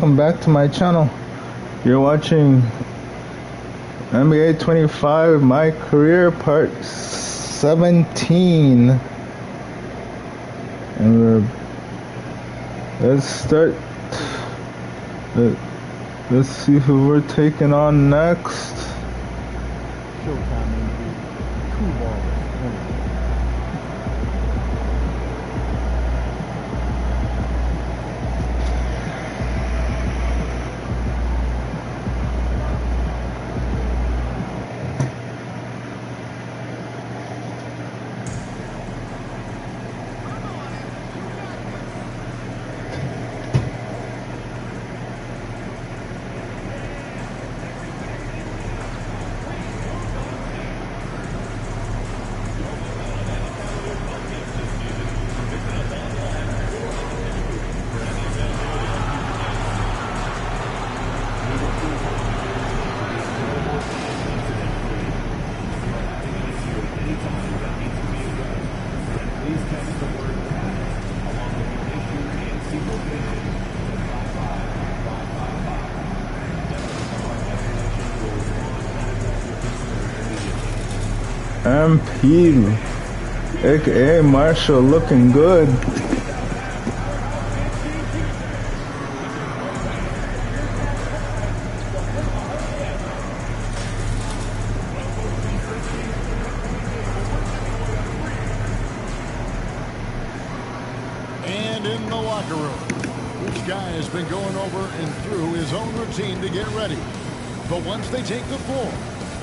Welcome back to my channel. You're watching NBA 25 My Career Part 17. And let's start. Let's see who we're taking on next. Showtime, two balls. MP, aka Marshall, looking good. And in the locker room, each guy has been going over and through his own routine to get ready. But once they take the floor,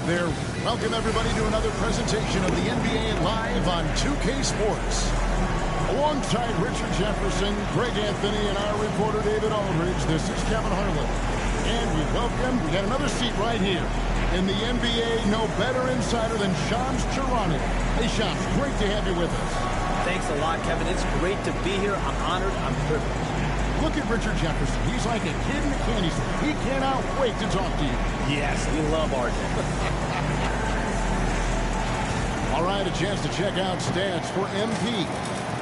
they're welcome everybody to another presentation of the NBA Live on 2K Sports. Alongside Richard Jefferson, Greg Anthony, and our reporter David Aldridge, this is Kevin Harlan. And we got another seat right here in the NBA No Better Insider than Shams Charania. Hey Shams, great to have you with us. Thanks a lot, Kevin. It's great to be here. I'm honored. I'm privileged. Look at Richard Jefferson. He's like a kid in a candy store. He cannot wait to talk to you. Yes, we love RJ. All right, a chance to check out stats for MP.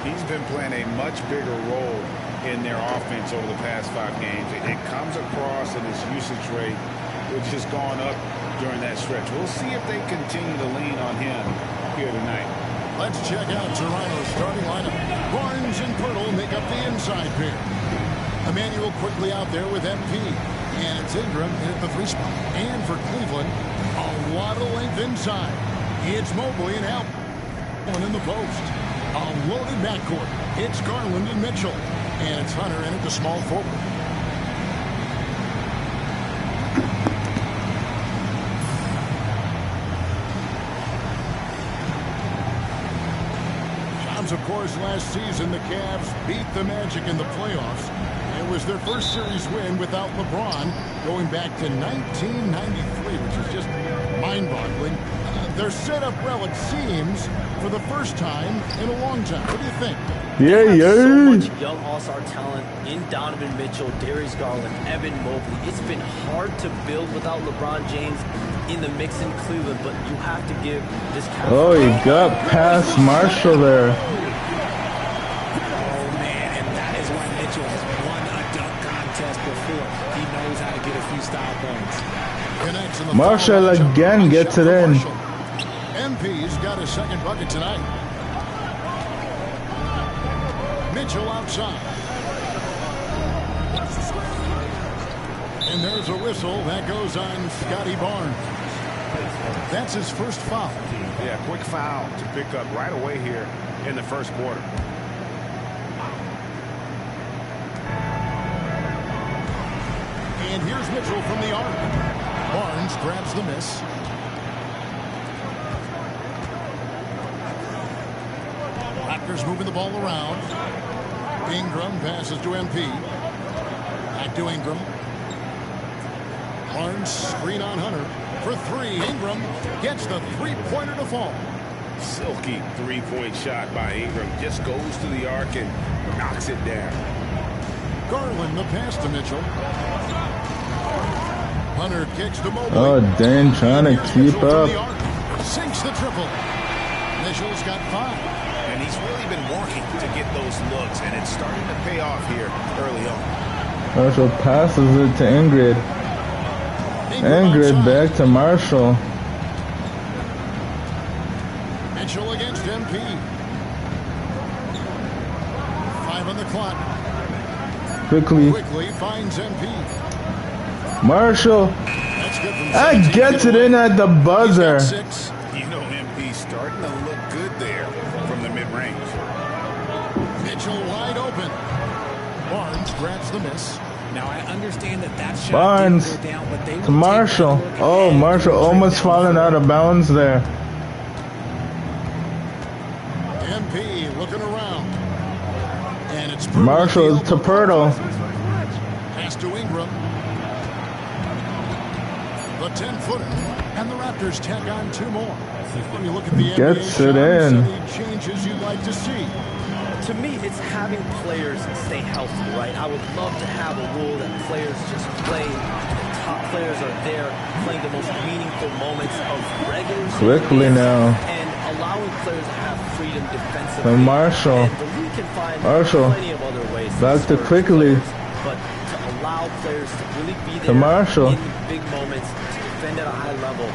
He's been playing a much bigger role in their offense over the past 5 games. It comes across in his usage rate, which has gone up during that stretch. We'll see if they continue to lean on him here tonight. Let's check out Toronto's starting lineup. Barnes and Pirtle make up the inside pair. Emmanuel quickly out there with MP. And it's Ingram at the 3 spot. And for Cleveland, a lot of length inside. It's Mobley and Alp. One in the post. A loaded backcourt. It's Garland and Mitchell. And it's Hunter in at the small forward. Of course, last season the Cavs beat the Magic in the playoffs. It was their first series win without LeBron going back to 1993, which is just mind-boggling. They're set up well, it seems, for the first time in a long time. What do you think? So much young all-star talent in Donovan Mitchell, Darius Garland, Evan Mobley. It's been hard to build without LeBron James in the mix in Cleveland, but you have to give this Cavs. Oh, he got past Marshall there. Oh, man, and that is why Mitchell has won a dunk contest before. He knows how to get a few style points. Marshall again gets it in. MP's got his second bucket tonight. Mitchell outside. And there's a whistle that goes on Scotty Barnes. That's his first foul. Yeah, quick foul to pick up right away here in the first quarter. And here's Mitchell from the arc. Barnes grabs the miss. Raptors moving the ball around. Ingram passes to MP. Back to Ingram. Barnes screen on Hunter. For 3, Ingram gets the 3-pointer to fall. Silky 3-point shot by Ingram. Just goes to the arc and knocks it down. Garland the pass to Mitchell. Hunter kicks to Mobley. Oh, Dan trying to keep up. Sinks the triple. Mitchell's got 5. And he's really been working to get those looks, and it's starting to pay off here early on. Marshall passes it to Ingrid. Ingrid back to Marshall. Mitchell against MP. 5 on the clock. Quickly finds MP. Marshall. That gets it in at the buzzer. You know MP's starting to look good there from the mid-range. Mitchell wide open. Barnes grabs the miss. Now I understand that shot Barnes didn't go down, but they to Marshall. Oh, Marshall almost falling out of bounds there. MP looking around. And it's Marshall to Pirtle. Pass to Ingram. The 10-footer. And the Raptors tack on 2 more. When you look at the Gets NBA, it in. any changes you'd like to see? To me, it's having players stay healthy, right? I would love to have a rule that players just play. The top players are there playing the most meaningful moments of regular season Quickly now. and allowing players to have freedom defensively. To Marshall. And the league can find Marshall. plenty of other ways Back to score Quickly. players, but to allow players to really be there To Marshall. in the big moments, to defend at a high level.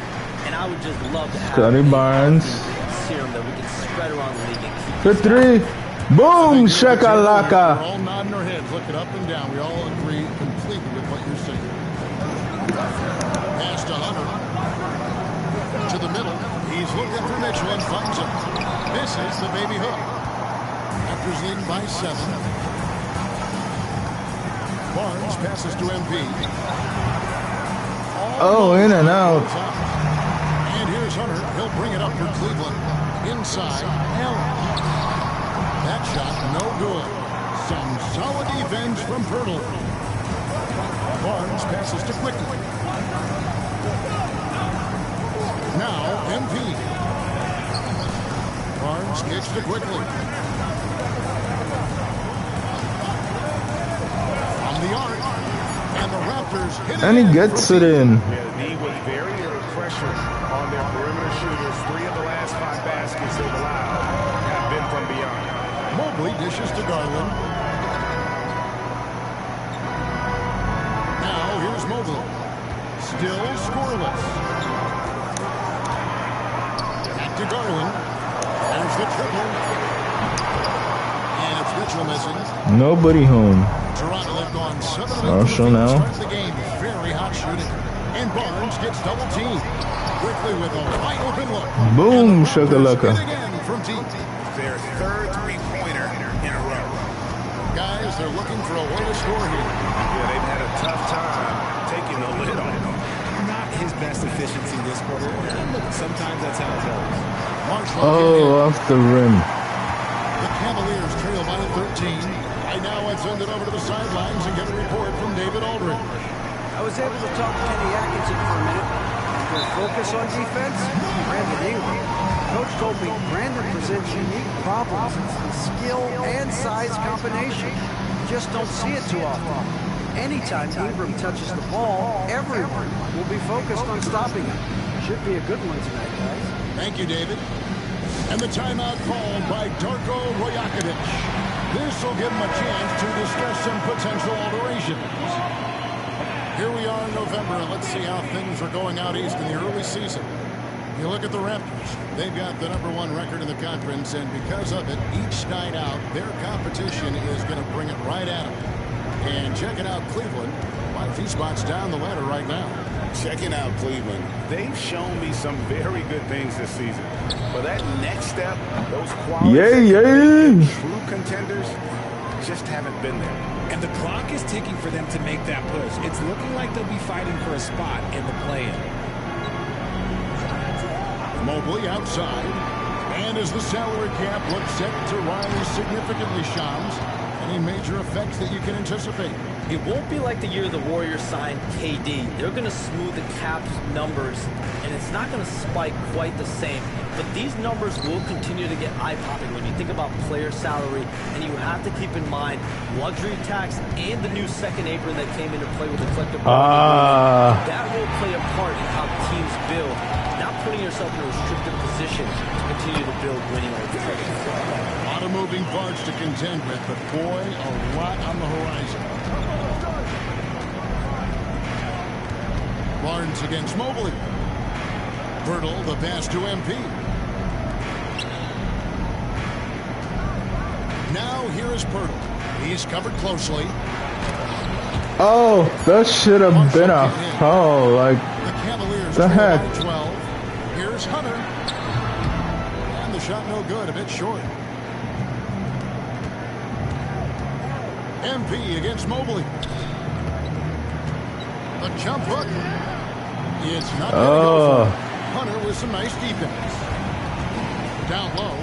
And I would just love to have Scotty Barnes. serum that we can spread around the league and keep For 3. Boom! We're Shakalaka. all nodding our heads, looking up and down. We all agree completely with what you're saying. Pass to Hunter. To the middle. He's looking for Mitchell and finds him. Misses the baby hook. Raptors leading by 7. Barnes passes to MP. Oh, in and out. And here's Hunter. He'll bring it up for Cleveland. Inside. Allen. That shot, no good. Some solid defense from Pirtle. Barnes passes to Quinnie. Now, MP. Barnes kicks to Quinnie. From the arc. And the Raptors hit it. And he gets it in. Yeah, the D was very little pressure on their perimeter shooters. 3 of the last 5 baskets they've allowed have been from beyond. Mobley dishes to Garland. Now here's Mobley. Still scoreless. Back to Garland. There's the triple. And it's Mitchell missing. Nobody home. Toronto have gone 7 of Marshall 8 now. start the game. Very hot shooting. And Barnes gets double teamed. Quickly with a wide open look. Boom, And the Raptors shakalaka. hit again from deep. Their 3rd three-pointer in a row. Guys, they're looking for a way to score here. Yeah, they've had a tough time taking the lid off them. Not his best efficiency this quarter. Look, sometimes that's how it goes. Marshall Oh, off the rim. The Cavaliers trail by 13. Right now, I'd send it over to the sidelines and get a report from David Aldridge. I was able to talk to Kenny Atkinson for a minute. Their focus on defense, Brandon Ingram. Coach told me Brandon presents unique problems. It's the skill and size combination. You just don't see it too often. Anytime Ingram touches the ball, everyone will be focused on stopping him. Should be a good one tonight, guys. Thank you, David. And the timeout called by Darko Rajakovic. This will give him a chance to discuss some potential alterations. Here we are in November, and let's see how things are going out east in the early season. You look at the Raptors. They've got the #1 record in the conference, and because of it, each night out, their competition is going to bring it right at them. And checking out Cleveland, quite a few spots down the ladder right now. Checking out Cleveland, they've shown me some very good things this season. But that next step, those qualities, true contenders, just haven't been there. And the clock is ticking for them to make that push. It's looking like they'll be fighting for a spot in the play-in. Mobley outside. And as the salary cap looks set to rise significantly, Shams, any major effects that you can anticipate? It won't be like the year the Warriors signed KD. They're going to smooth the cap numbers, and it's not going to spike quite the same. But these numbers will continue to get eye-popping when you think about player salary, and you have to keep in mind luxury tax and the new second apron that came into play with the collective bargaining agreement. That will play a part in how teams build. Not putting yourself in a restricted position to continue to build winning organizations. A lot of moving parts to contend with, but boy, a lot on the horizon. Barnes against Mobley. Birtle, the pass to MP. Now here is Birtle. He's covered closely. Oh, that should have been a foul. Like, the Cavaliers the heck? 12. Here's Hunter. And the shot no good, a bit short. MP against Mobley. A jump hook. It's not going to go for it. Hunter with some nice defense. Down low.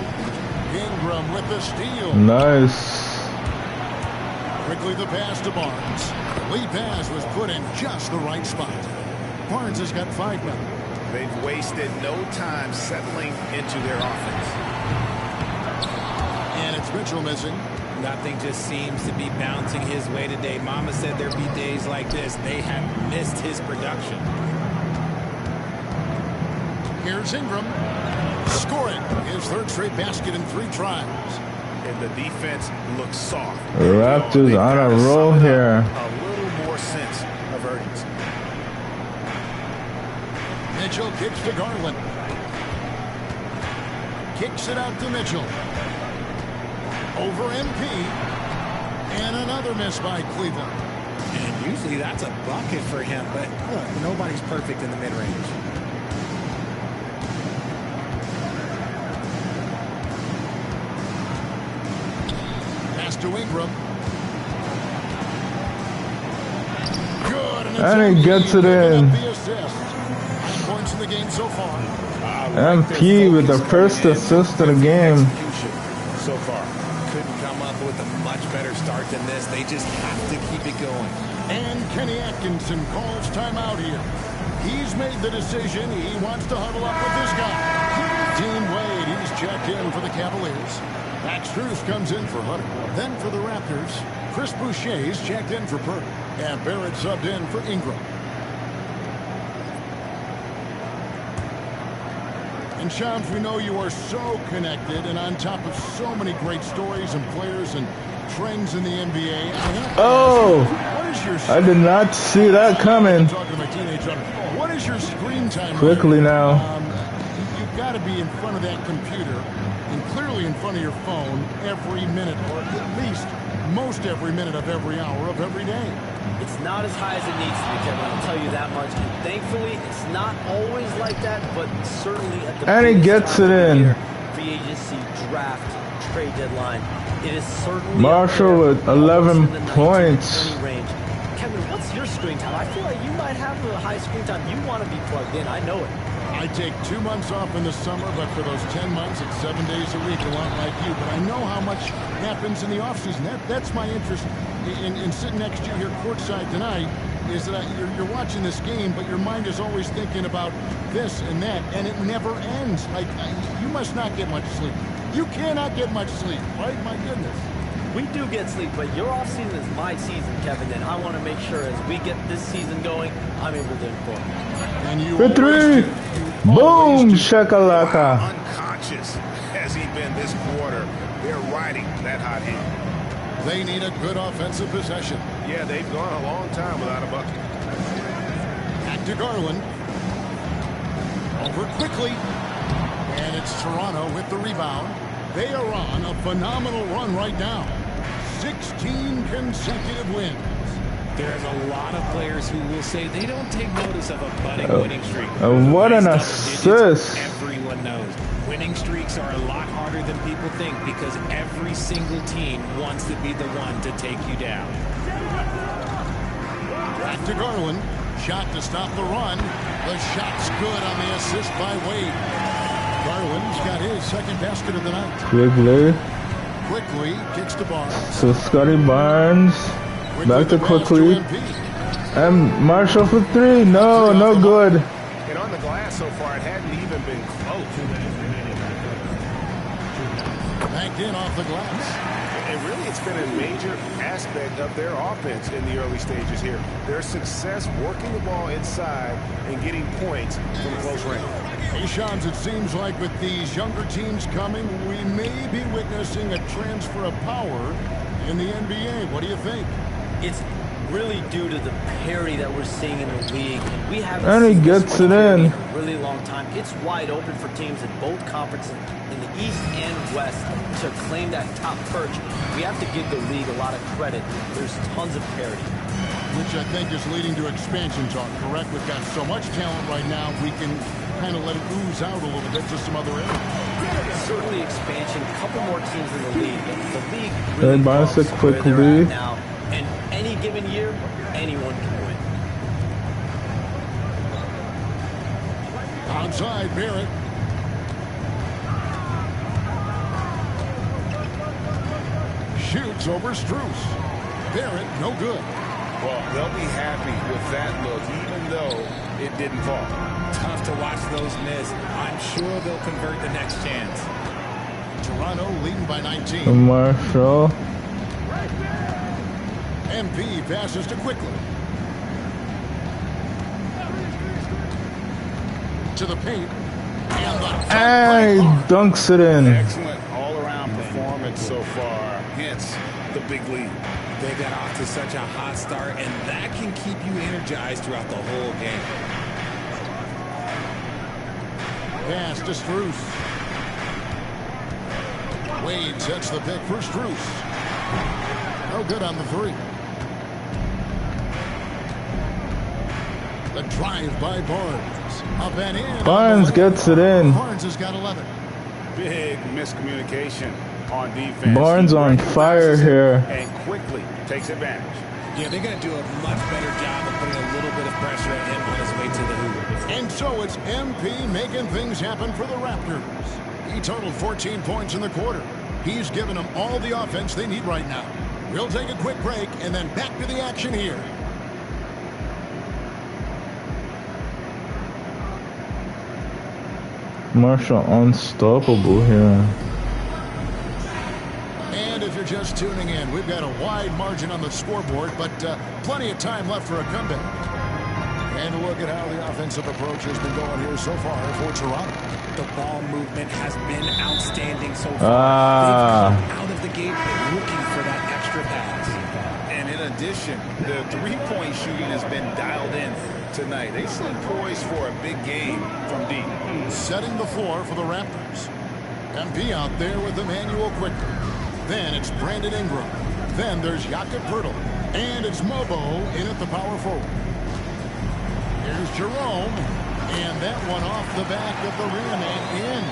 Ingram with the steal. Nice. Quickly the pass to Barnes. Lead pass was put in just the right spot. Barnes has got 5 now. They've wasted no time settling into their offense. And it's Mitchell missing. Nothing just seems to be bouncing his way today. Mama said there'd be days like this. They have missed his production. Here's Ingram. Scoring his 3rd straight basket in 3 tries. And the defense looks soft. Raptors on a roll here. A little more sense of urgency. Mitchell kicks to Garland. Kicks it out to Mitchell. Over MP. And another miss by Cleveland. And usually that's a bucket for him, but look, nobody's perfect in the mid-range. To Ingram. Good, and he gets it in. Points in the game so far. MP with the first assist of the game. So far. Couldn't come up with a much better start than this. They just have to keep it going. And Kenny Atkinson calls timeout here. He's made the decision. He wants to huddle up with this guy. Dean Wade, he's checked in for the Cavaliers. Max Strus comes in for Hunter. Then for the Raptors, Chris Boucher's checked in for Bird. And Barrett subbed in for Ingram. And Shams, we know you are so connected and on top of so many great stories and players and trends in the NBA. Oh, I did not see that coming. Talking to my teenage daughter. What is your screen time? Quickly now. You've got to be in front of that computer and clearly in front of your phone every minute, or at least most every minute of every hour of every day. It's not as high as it needs to be, Kevin. I'll tell you that much. And thankfully, it's not always like that, but certainly at the and he gets it in. Free agency, draft, trade deadline. It is certainly Marshall with 11 points. Range. Kevin, what's your screen time? I feel like you might have a high screen time. You want to be plugged in. I know it. I take 2 months off in the summer, but for those 10 months, it's 7 days a week, a lot like you. But I know how much happens in the offseason. That's my interest in sitting next to you here courtside tonight, is that you're watching this game, but your mind is always thinking about this and that, and it never ends. Like, you must not get much sleep. You cannot get much sleep, right? My goodness. We do get sleep, but your offseason is my season, Kevin, and I want to make sure as we get this season going, I'm able to inform you. And you for 3. Boom, shakalaka. Wow, unconscious has he been this quarter. They're riding that hot hand. They need a good offensive possession. Yeah, they've gone a long time without a bucket. Back to Garland. Over quickly. And it's Toronto with the rebound. They are on a phenomenal run right now. 16 consecutive wins. There's a lot of players who will say they don't take notice of a budding winning streak. What an assist. Everyone knows. Winning streaks are a lot harder than people think because every single team wants to be the one to take you down. Back to Garland. Shot to stop the run. The shot's good on the assist by Wade. Garland's got his second basket of the night. Quickly kicks to Barnes. So Scotty Barnes. Back to Quickly. And Marshall for 3. No, no good. And on the glass so far, it hadn't even been close. Banked in off the glass. And really, it's been a major aspect of their offense in the early stages here. Their success working the ball inside and getting points from close range. Hey, Shams, it seems like with these younger teams coming, we may be witnessing a transfer of power in the NBA. What do you think? It's really due to the parity that we're seeing in the league. And we haven't And he seen this gets it parity in. a really long time. It's wide open for teams in both conferences, in the East and West, to claim that top perch. We have to give the league a lot of credit. There's tons of parity. Which I think is leading to expansion talk, correct? We've got so much talent right now, we can kind of let it ooze out a little bit to some other areas. Certainly expansion, a couple more teams in the league. The league Hey, really Barnes, loves a quick where they're lead. at now. And any given year, anyone can win. Outside, Barrett. Shoots over Strus. Barrett, no good. Well, they'll be happy with that look, even though it didn't fall. Tough to watch those miss. I'm sure they'll convert the next chance. Toronto leading by 19. Marshall. MP passes to Quickley. To the paint. And he dunks it in. Excellent all-around performance so far, hence the big lead. They got off to such a hot start, and that can keep you energized throughout the whole game. Pass to Strus. Wade sets the pick for Strus. No good on the three. The drive by Barnes. Up and in. Barnes gets it in. Barnes has got 11. Big miscommunication on defense. Barnes on fire here. And quickly takes advantage. Yeah, they're going to do a much better job of putting a little bit of pressure on him on his way to the hoop. And so it's MP making things happen for the Raptors. He totaled 14 points in the quarter. He's given them all the offense they need right now. We'll take a quick break and then back to the action here. Marshall unstoppable here. And if you're just tuning in, we've got a wide margin on the scoreboard, but plenty of time left for a comeback. And a look at how the offensive approach has been going here so far for Toronto. The ball movement has been outstanding so far. They've come out of the gate looking for that extra pass. And in addition, the three-point shooting has been dialed in tonight. They seem poised for a big game from deep. Setting the floor for the Raptors. MP out there with Emmanuel Quickley. Then it's Brandon Ingram. Then there's Jakob Poeltl. And it's Mobo in at the power forward. Here's Jerome. And that one off the back of the rim and in.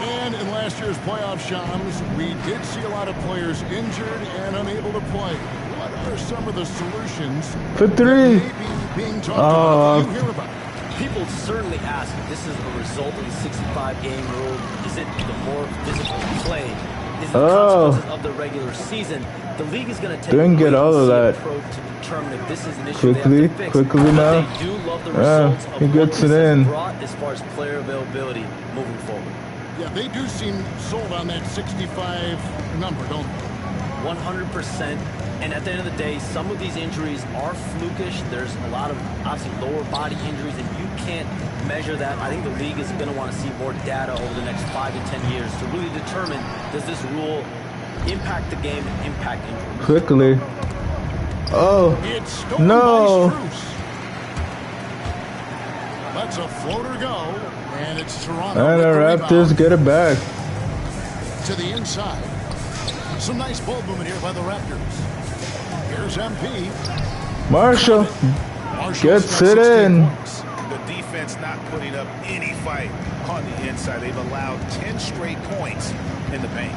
And in last year's playoff, Shams, we did see a lot of players injured and unable to play. What are some of the solutions For three. that may be being talked about that you hear about? People certainly ask if this is a result of the 65-game rule. Is it the more physical play? Is it the consequences of the regular season? The league is going to take Didn't get all of that. approach to determine if this is an issue they have to fix. Quickly But now. they do love the results of he what gets this it has in. brought as far as player availability moving forward. Yeah, they do seem sold on that 65 number, don't they? 100%. And at the end of the day, some of these injuries are flukish. There's a lot of, obviously, lower body injuries, and you can't measure that. I think the league is going to want to see more data over the next 5 to 10 years to really determine, does this rule impact the game and impact injuries? Quickly. Oh, It's stolen no. by Strus. Lets a floater go, and it's Toronto. And the with Raptors rebound. get it back. To the inside. Some nice ball movement here by the Raptors. Here's MP. Marshall Marshall's gets got it 16 in. points. The defense not putting up any fight on the inside. They've allowed 10 straight points in the paint.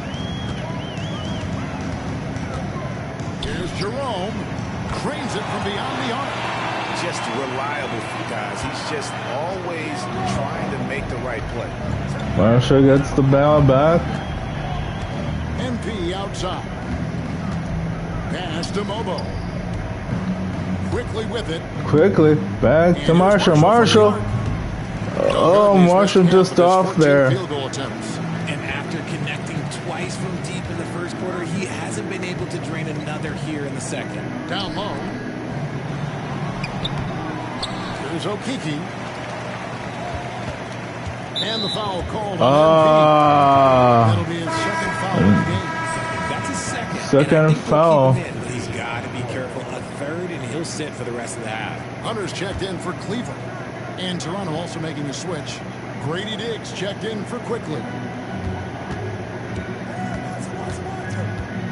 Here's Jerome. Cranes it from beyond the arc. Just reliable, guys. He's just always trying to make the right play. Marshall gets the ball back. MP outside. Pass to Mobo. Quickly with it. Quickly back to Marshall. Marshall. Oh, Marshall just off there. Field goal attempts. And after connecting twice from deep in the first quarter, he hasn't been another here in the second. Down low. Here's Okiki. And the foul called on MP. That'll be his second foul of the game. That's his second. Second foul. He's got to be careful. A third, and he'll sit for the rest of the half. Hunter's checked in for Cleveland. And Toronto also making a switch. Grady Diggs checked in for Quickly.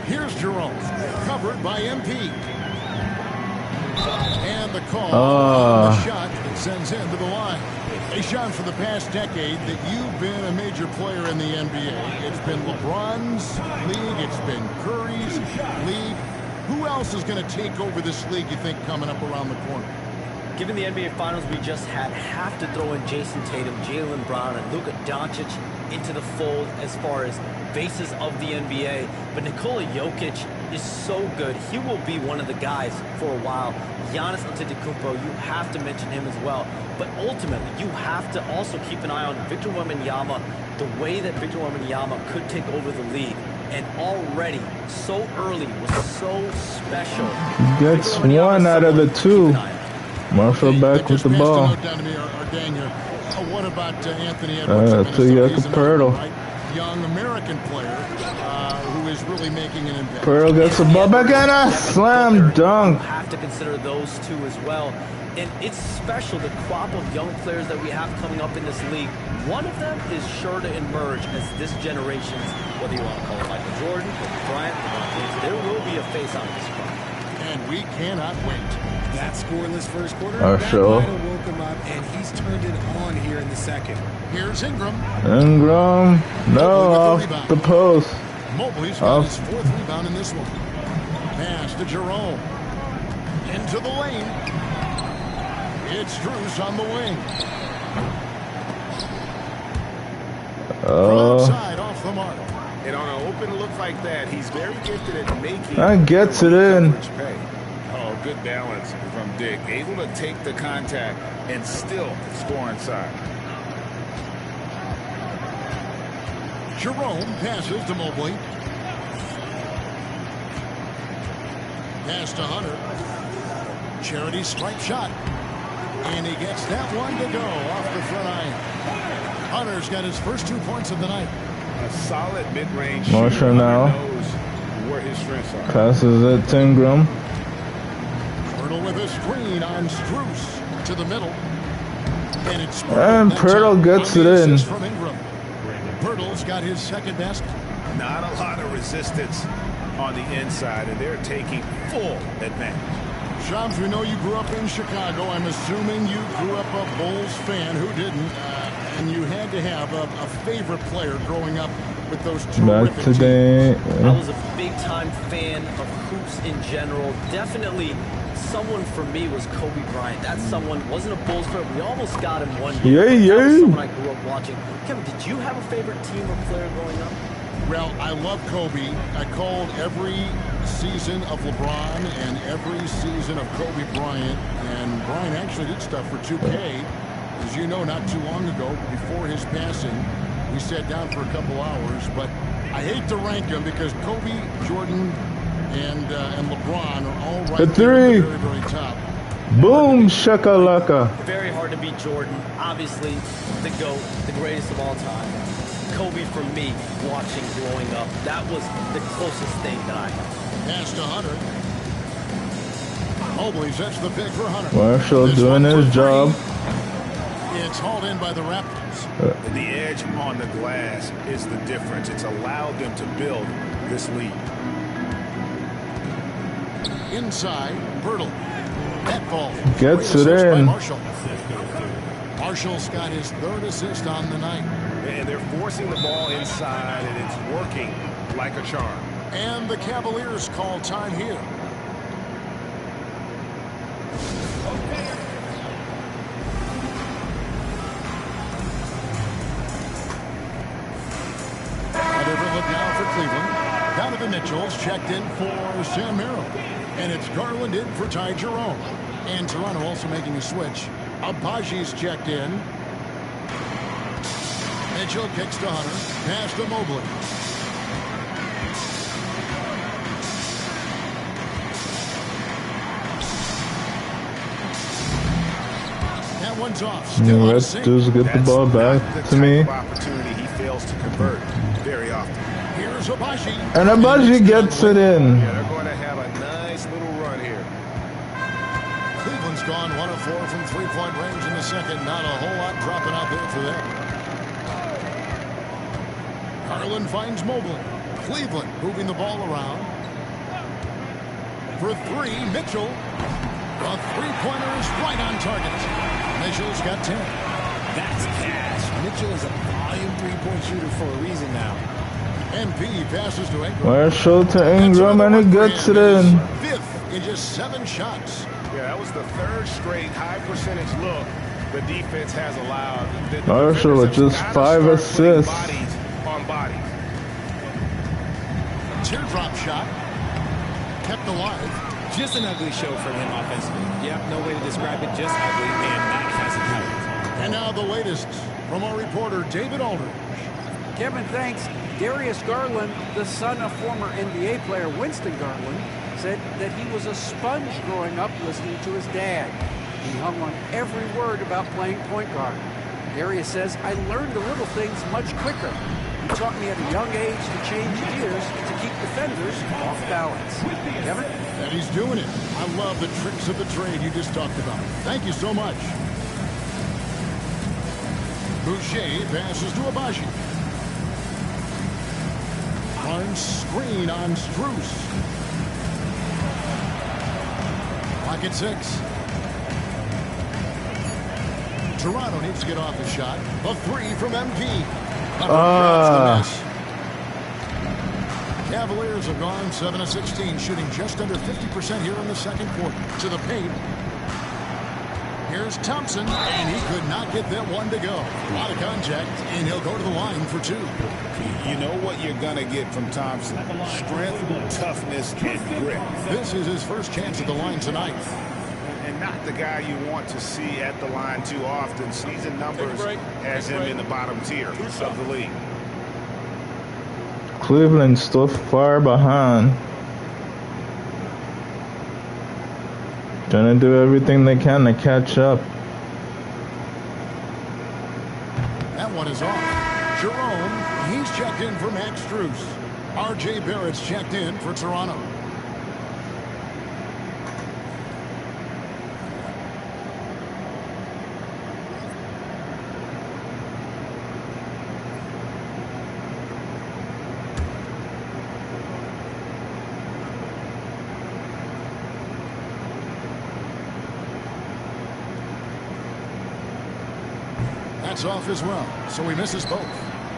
Here's Jerome, covered by MP. And the call on the shot that sends him to the line. Hey, Sean, for the past decade that you've been a major player in the NBA, it's been LeBron's league, it's been Curry's league. Who else is going to take over this league, you think, coming up around the corner? Given the NBA Finals we just had, have to throw in Jason Tatum, Jaylen Brown, and Luka Doncic into the fold as far as faces of the NBA. But Nikola Jokic is so good. He will be one of the guys for a while. Giannis Antetokounmpo, you have to mention him as well. But ultimately, you have to also keep an eye on Victor Wembanyama, the way that Victor Wembanyama could take over the league. And already, so early, was so special. Gets one out of the two. Marshall back with the ball. What about Anthony Edwards? Young American player who is really making an impact. Pearl gets the ball back and a slam dunk. Have to consider those two as well. And it's special, the crop of young players that we have coming up in this league. One of them is sure to emerge as this generation's, whether you want to call it Michael Jordan, Kobe Bryant, LeBron James, there will be a face on this crop. And we cannot wait. That scoreless first quarter, Our that show. might have woke him up, and he's turned it on here in the second. Here's Ingram. Ingram, no, off the post. Mobley's got his fourth rebound in this one. Pass to Jerome. Into the lane. It's Drews on the wing. From outside, off the mark. And on an open look like that, he's very gifted at making. That gets it in. Oh, good balance from Dick. Able to take the contact and still score inside. Jerome passes to Mobley. Pass to Hunter. Charity stripe shot. And he gets that one to go off the front iron. Hunter's got his first 2 points of the night. A solid mid-range Marshall now. Knows where his strengths are. Passes it to Ingram. Pirtle with a screen on Strus to the middle. And it's And Pirtle gets it in. From Ingram. Pirtle's got his second best. Not a lot of resistance on the inside, and they're taking full advantage. Shams, we know you grew up in Chicago. I'm assuming you grew up a Bulls fan. Who didn't? And you had to have a favorite player growing up with those terrific Back today. I was a big-time fan of hoops in general. Definitely someone for me was Kobe Bryant. That's someone, wasn't a Bulls fan. We almost got him one year. Yeah. That was someone I grew up watching. Kevin, did you have a favorite team or player growing up? Well, I love Kobe. I called every season of LeBron and every season of Kobe Bryant. And Bryant actually did stuff for 2K. As you know, not too long ago, before his passing, we sat down for a couple hours. But I hate to rank them because Kobe, Jordan, and LeBron are all right The there at three. the very, very top. Boom, shakalaka. Very hard to beat Jordan. Obviously, the GOAT, the greatest of all time. Kobe, for me, watching growing up, that was the closest thing that I had. Pass to Hunter. Mobley sets the pick for Hunter. Marshall This doing one for his job. It's hauled in by the Raptors. The edge on the glass is the difference. It's allowed them to build this lead. Inside, Pirtle. That ball Gets great it assist by in. Marshall. Marshall's got his third assist on the night. And they're forcing the ball inside, and it's working like a charm. And the Cavaliers call time here. Another look now for Cleveland. Donovan Mitchell's checked in for Sam Merrill. And it's Garland in for Ty Jerome. And Toronto also making a switch. Abaji's checked in. Mitchell kicks to Hunter. Pass to Mobley. That one's off. Still Let's just get the ball back to me. Opportunity he fails to convert very often. Here's Abaji. And Abaji gets it in. Yeah, they're going to have a nice little run here. Cleveland's gone 1 of 4 from three-point range in the second. Not a whole lot dropping out there for them. Garland finds Mobley. Cleveland moving the ball around. For three, Mitchell. The three-pointer is right on target. Mitchell's got 10. That's cash. Mitchell is a volume three-point shooter for a reason now. MP passes to Ingram. Marshall to Ingram, and he gets it in. Fifth in just 7 shots. Yeah, that was the third straight high-percentage look the defense has allowed. Marshall with just 5 assists. Bodies on bodies. Teardrop shot. Kept alive. Just an ugly show from him offensively. Yep, no way to describe it, just ugly, and that hasn't helped. And now the latest from our reporter, David Aldridge. Kevin, thanks. Darius Garland, the son of former NBA player Winston Garland, said that he was a sponge growing up listening to his dad. He hung on every word about playing point guard. Darius says, I learned the little things much quicker. He taught me at a young age to change gears to keep defenders off balance. Kevin? And he's doing it. I love the tricks of the trade you just talked about. Thank you so much. Boucher passes to Abaji. Barnes screen on Strus. Clock at 6. Toronto needs to get off the shot. A 3 from MP. Cavaliers have gone 7 of 16, shooting just under 50% here in the second quarter. To the paint. Here's Thompson, and he could not get that one to go. A lot of contact, and he'll go to the line for 2. You know what you're going to get from Thompson. Strength, toughness, and grit. This is his first chance at the line tonight. And not the guy you want to see at the line too often. Season numbers has him in the bottom tier of the league. Cleveland still far behind. Trying to do everything they can to catch up. That one is off. Jerome, he's checked in for Max Strus. R.J. Barrett's checked in for Toronto. That's off as well, so he misses both.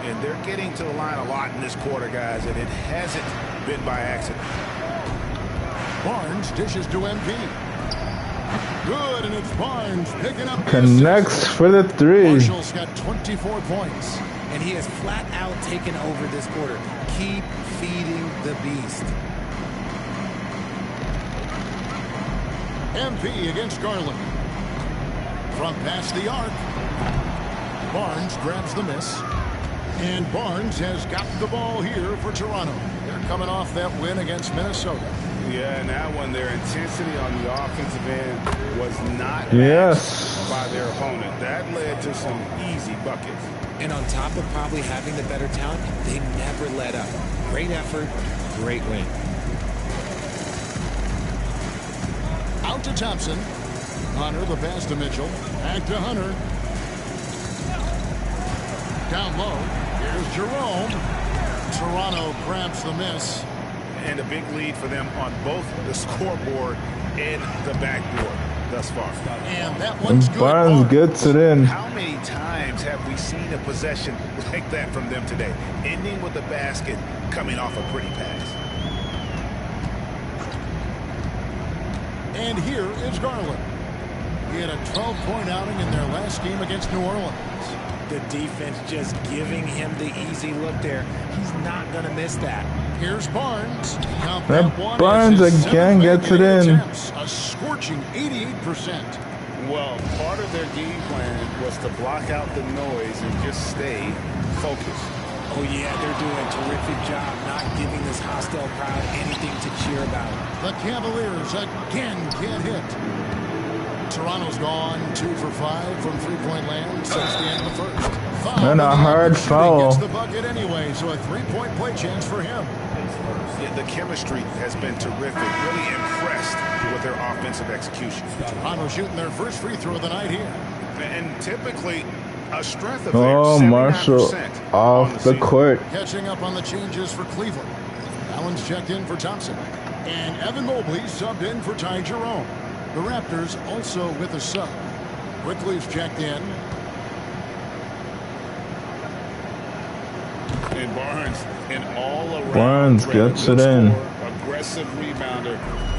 And they're getting to the line a lot in this quarter, guys, and it hasn't been by accident. Barnes dishes to MP. Good, and it's Barnes picking up. Connects for the 3. Marshall's got 24 points. And he has flat out taken over this quarter. Keep feeding the beast. MP against Garland. From past the arc. Barnes grabs the miss. And Barnes has got the ball here for Toronto. They're coming off that win against Minnesota. Yeah, and that one, their intensity on the offensive end was not Yes. by their opponent. That led to some easy buckets. And on top of probably having the better talent, they never let up. Great effort, great win. Out to Thompson. Hunter, the pass to Mitchell. Back to Hunter. Down low. Here's Jerome. Toronto grabs the miss. And a big lead for them on both the scoreboard and the backboard thus far. And that one's good. Barnes gets it in. How many times have we seen a possession like that from them today? Ending with the basket, coming off a pretty pass. And here is Garland. He had a 12-point outing in their last game against New Orleans. The defense just giving him the easy look there. He's not going to miss that. Here's Barnes. That Barnes again gets it in. Attempts, a scorching 88%. Well, part of their game plan was to block out the noise and just stay focused. Oh, yeah, they're doing a terrific job not giving this hostile crowd anything to cheer about. The Cavaliers again can't hit. Toronto's gone 2 for 5 from three-point land since the end of the first. And a hard foul. Gets the bucket anyway, so a three-point play chance for him. Yeah, the chemistry has been terrific. Really impressed with their offensive execution. Toronto shooting their first free throw of the night here. And typically, a strength of Oh, Marshall off the court. Catching up on the changes for Cleveland. Allen's checked in for Thompson. And Evan Mobley subbed in for Ty Jerome. The Raptors also with a sub. Quickly's checked in. And Barnes, an all-around Barnes gets it in. Aggressive rebounder,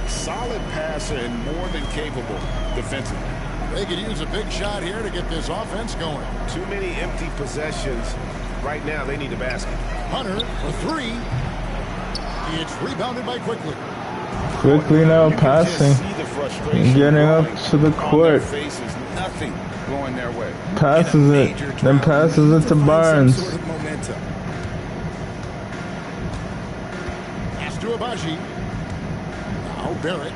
solid passer, and more than capable defensively. They could use a big shot here to get this offense going. Too many empty possessions. Right now, they need a basket. Hunter for three. It's rebounded by Quickly. Quickly now passing. And getting up to the court. Nothing going their way. Passes it. Then passes it to Barnes. Pass to Abaji. Now Barrett.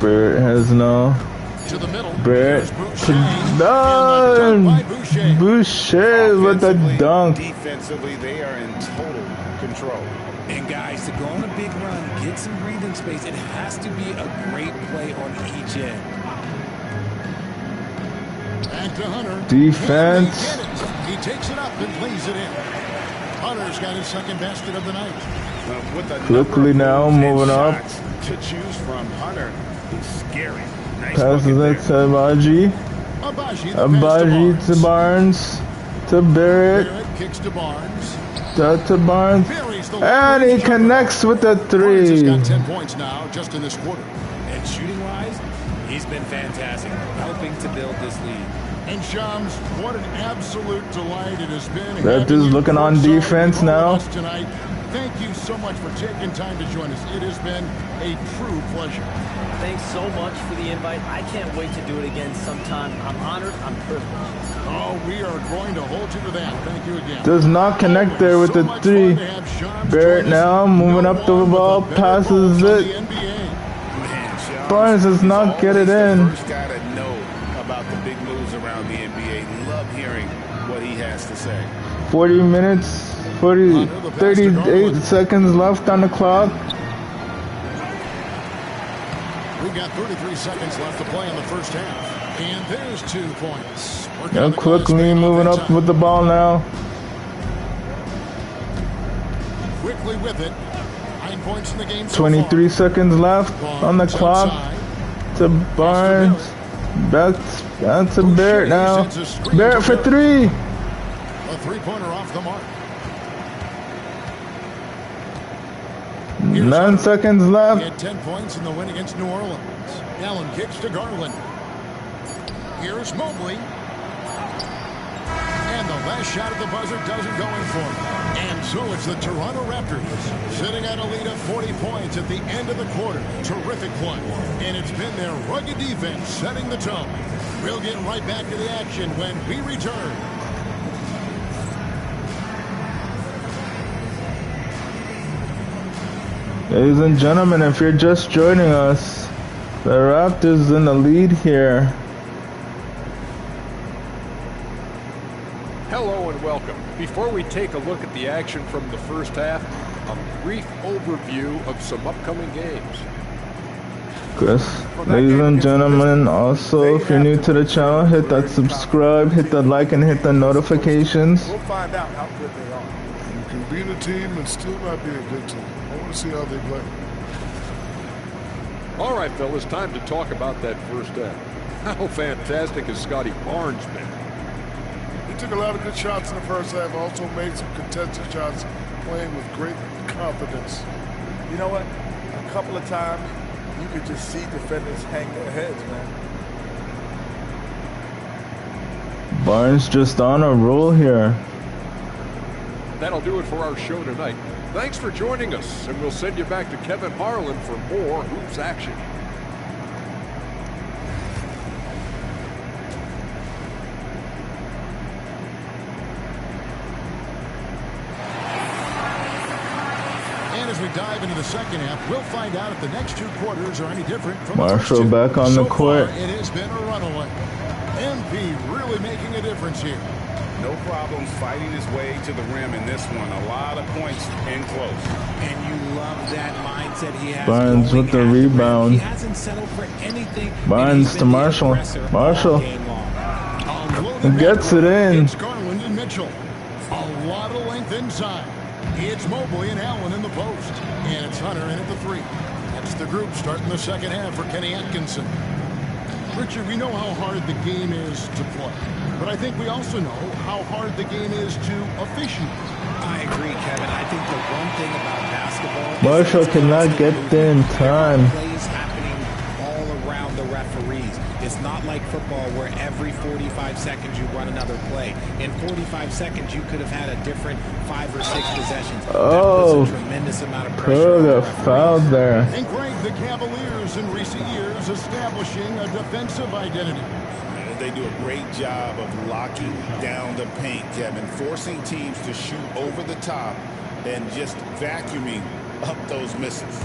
Barrett has no. To the middle. Barrett to done. Boucher with the dunk. Defensively, they are in total control. And guys, to go on a big run, get some breathing space, it has to be a great play on each end. Back to Hunter. Defense. He takes it up and plays it in. Hunter's got his second basket of the night. Quickly now moving up. To choose from, Hunter is scary. Nice Passes it to Abaji. Abaji to Barnes. To Barrett. Barrett kicks to Barnes. To Barnes. And he connects with the Barnes has three. got 10 points now just in this quarter. And shooting-wise, he's been fantastic, helping to build this lead. And Shams, what an absolute delight it has been. Raptors looking on defense now. Tonight. Thank you so much for taking time to join us. It has been a true pleasure. Thanks so much for the invite. I can't wait to do it again sometime. I'm honored. I'm privileged. Oh, we are going to hold you to that. Thank you again. Does not connect there with the three. Barrett now moving up the ball. Passes it. Barnes does not get it in. First guy to know about the big moves around the NBA. Love hearing what he has to say. 40 minutes. 38 seconds left on the clock. We've got 33 seconds left to play in the first half. And there's 2 points. Yeah, Quickly moving up with the ball now. Quickly with it. 9 points in the game so 23 seconds left on the clock. To Barnes. Back to Barrett now. Barrett for three. A three-pointer off the mark. 9 seconds He left. had 10 points in the win against New Orleans. Allen kicks to Garland. Here's Mobley. And the last shot at the buzzer doesn't go in for him. And so it's the Toronto Raptors sitting at a lead of 40 points at the end of the quarter. Terrific play. And it's been their rugged defense setting the tone. We'll get right back to the action when we return. Ladies and gentlemen, if you're just joining us, the Raptors in the lead here. Hello and welcome. Before we take a look at the action from the first half, a brief overview of some upcoming games. Chris, ladies and gentlemen, also if you're new to the channel, hit that subscribe, hit that like, and hit the notifications. We'll find out how good they are. You can beat a team and still not be a good team. I want to see how they play. All right, fellas, time to talk about that first half. How fantastic has Scotty Barnes been? He took a lot of good shots in the first half, also made some contested shots, playing with great confidence. You know what? A couple of times, you could just see defenders hang their heads, man. Barnes just on a roll here. That'll do it for our show tonight. Thanks for joining us, and we'll send you back to Kevin Harlan for more Hoops action. As we dive into the second half, we'll find out if the next two quarters are any different from Marshall the first two. back on the court. Far, it has been a runaway. MP really making a difference here. No problems fighting his way to the rim in this one. A lot of points in close. And you love that mindset he has. Barnes with the rebound. He hasn't settled for anything. Barnes to Marshall. Marshall gets it in. It's Garland and Mitchell. A lot of length inside. It's Mobley and Allen in the post. And it's Hunter in at the three. That's the group starting the second half for Kenny Atkinson. Richard, we know how hard the game is to play. But I think we also know how hard the game is to officiate. I agree, Kevin. I think the one thing about basketball... Marshall cannot get there in time. Plays happening all around the referees. It's not like football where every 45 seconds you run another play. In 45 seconds, you could have had a different 5 or 6 possessions. Oh, that puts a tremendous amount of pressure on the got fouled there. And Greg, the Cavaliers in recent years establishing a defensive identity. They do a great job of locking down the paint, Kevin, forcing teams to shoot over the top and just vacuuming up those misses.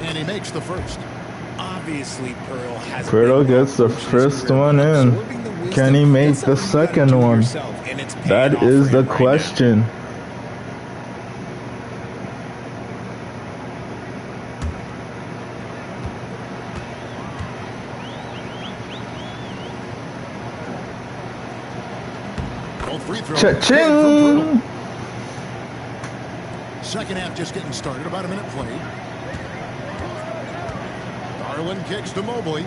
And he makes the first. Obviously, Pearl gets the first one in. Can he make the second one? That is the question. Cha-ching! Second half just getting started. About a minute played. Garland kicks to Mobley.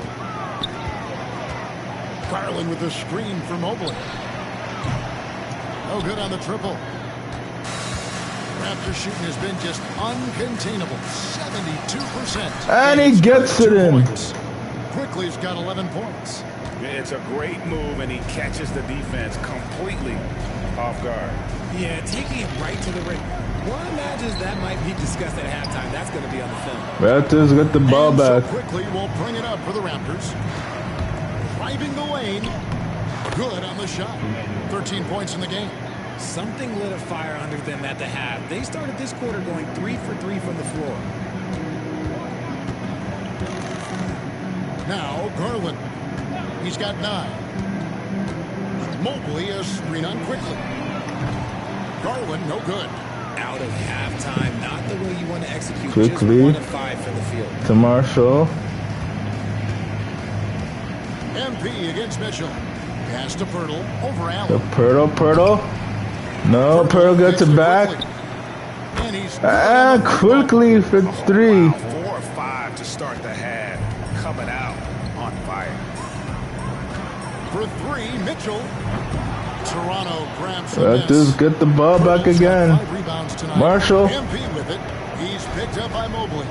Garland with the screen for Mobley. No good on the triple. Raptors shooting has been just uncontainable. 72%. And he gets it in. Quickly's got 11 points. It's a great move, and he catches the defense completely off guard. Yeah, taking it right to the rim. One imagines that might be discussed at halftime. That's going to be on the film. Raptors get the ball back. So quickly will bring it up for the Raptors. Driving the lane. Good on the shot. 13 points in the game. Something lit a fire under them at the half. They started this quarter going 3 for 3 from the floor. Now Garland. He's got 9. Mobley is screen on quickly. Garland, no good. Out of halftime, not the way you want to execute. Quickly. Just 1 of 5 for the field. To Marshall. MP against Mitchell. Pass to Pirtle. Over Allen. To Pirtle. No, Pirtle gets it back. And quickly for 3. 4 or 5 to start the half. Coming out on fire. For 3, Mitchell. Toronto grabs the Raptors get the ball back again. Marshall. MP with it. He's picked up by Mobley.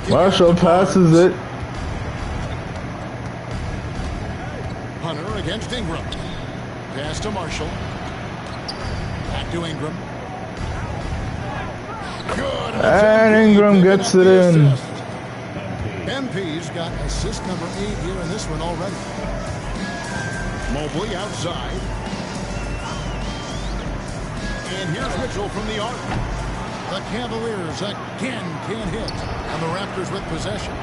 Marshall passes it. Hunter against Ingram. Pass to Marshall. Back to Ingram. Good. And Ingram gets it in. MP's got assist number 8 here in this one already. Mobley outside. And here's Mitchell from the arc. The Cavaliers again can't hit. And the Raptors with possession.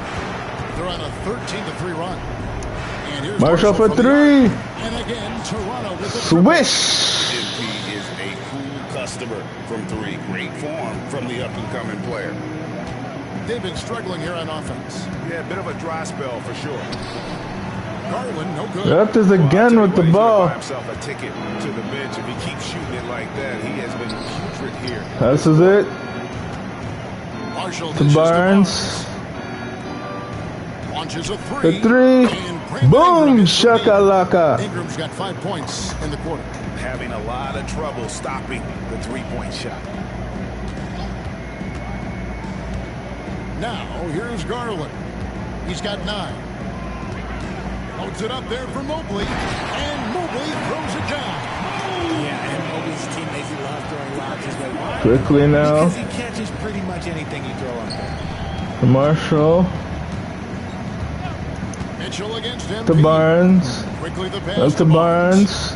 They're on a 13-3 run. And here's Marshall for 3. And again, Toronto with the Swish. MP is a cool customer from 3. Great form from the up-and-coming player. They've been struggling here on offense. Yeah, a bit of a dry spell for sure. Garland, no good. Raptors again with the ball. Himself a ticket to the bench. If he keeps shooting it like that, he has been putrid here. Passes it. Marshall to Barnes. Launches a 3. The 3. Boom! Shakalaka. Ingram's got 5 points in the quarter. Having a lot of trouble stopping the 3-point shot. Now, here's Garland. He's got 9. Loads it up there for Mobley. And Mobley throws it down. Yeah, and Mobley's teammates love throwing lobs his way. Why? Quickly now. Because he catches pretty much anything you throw up there. Marshall. Mitchell against him. To Barnes. Quickly the pass That's to Barnes.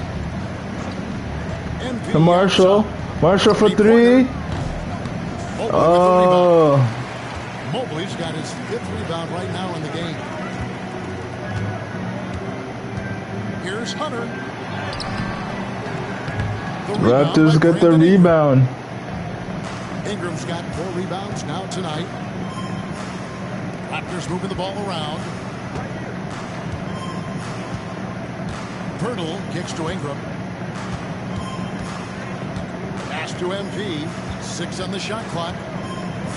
To Marshall. Marshall for three. Oh. Mobley's got his 5th rebound right now in the game. Here's Hunter. Raptors get the rebound. Ingram's got 4 rebounds now tonight. Raptors moving the ball around. Pirtle kicks to Ingram. Pass to MP. 6 on the shot clock.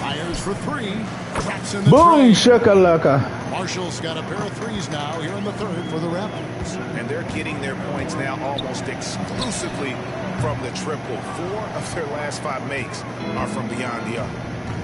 Fires for 3. Cracks in the Boom, tray. shakalaka. Marshall's got a pair of 3s now here in the 3rd for the Raptors. And they're getting their points now almost exclusively from the triple. 4 of their last 5 makes are from beyond the arc.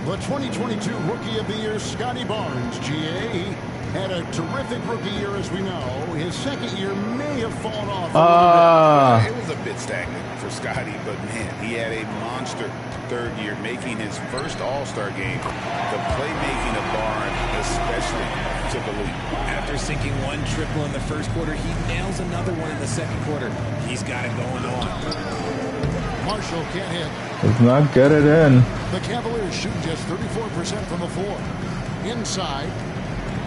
The 2022 Rookie of the Year, Scotty Barnes, GA, had a terrific rookie year, as we know. His 2nd year may have fallen off a little bit. It was a bit stagnant for Scotty, but man, he had a monster 3rd year, making his first All-Star game. The playmaking of Barnes especially took a leap. After sinking 1 triple in the first quarter, he nails another one in the second quarter. He's got it going on. Marshall can't hit. Does not get it in. The Cavaliers shoot just 34% from the floor. Inside.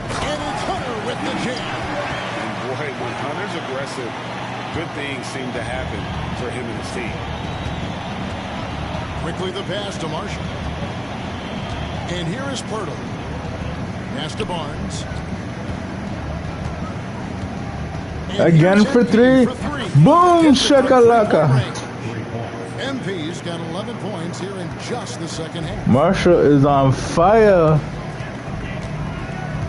And it's Hunter with the jam. And boy, when Hunter's aggressive, good things seem to happen for him and his team. Quickly the pass to Marshall. And here is Pirtle. Pass to Barnes. And Again here's for MP 3. for 3. Boom, Gets it from shakalaka. 3-point range. MP's got 11 points here in just the second half. Marshall is on fire.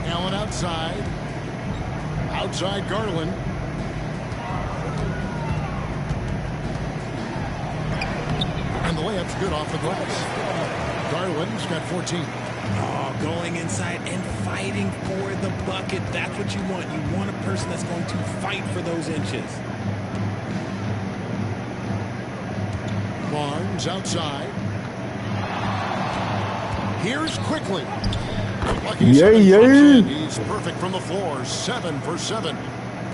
Allen outside. Outside Garland. And the layup's good off the glass. Garland's got 14. Oh, going inside and fighting for the bucket. That's what you want. You want a person that's going to fight for those inches. Barnes outside. Here's Quickly. He's perfect from the floor. 7 for 7.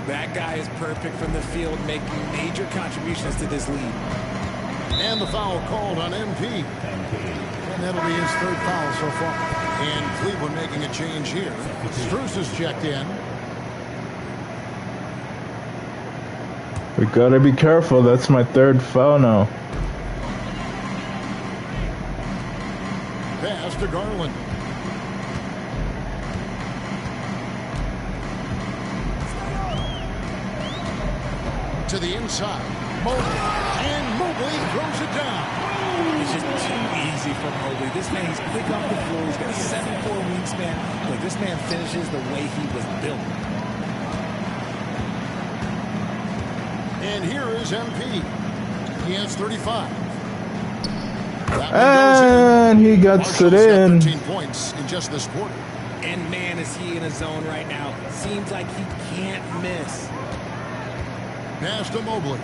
That guy is perfect from the field, making major contributions to this lead. And the foul called on MP. And that'll be his 3rd foul so far. And Cleveland making a change here. Strus is checked in. We gotta be careful. That's my 3rd foul now. Pass to Garland. To the inside. Mobley. And Mobley throws it down. It's just too easy for Mobley. This man, he's quick off the floor. He's got a 7'4" wingspan. Look, this man finishes the way he was built. And here is MP. He has 35. And he gets it in. 13 points in just this quarter. And man, is he in a zone right now. Seems like he can't miss. Pass to Mobley.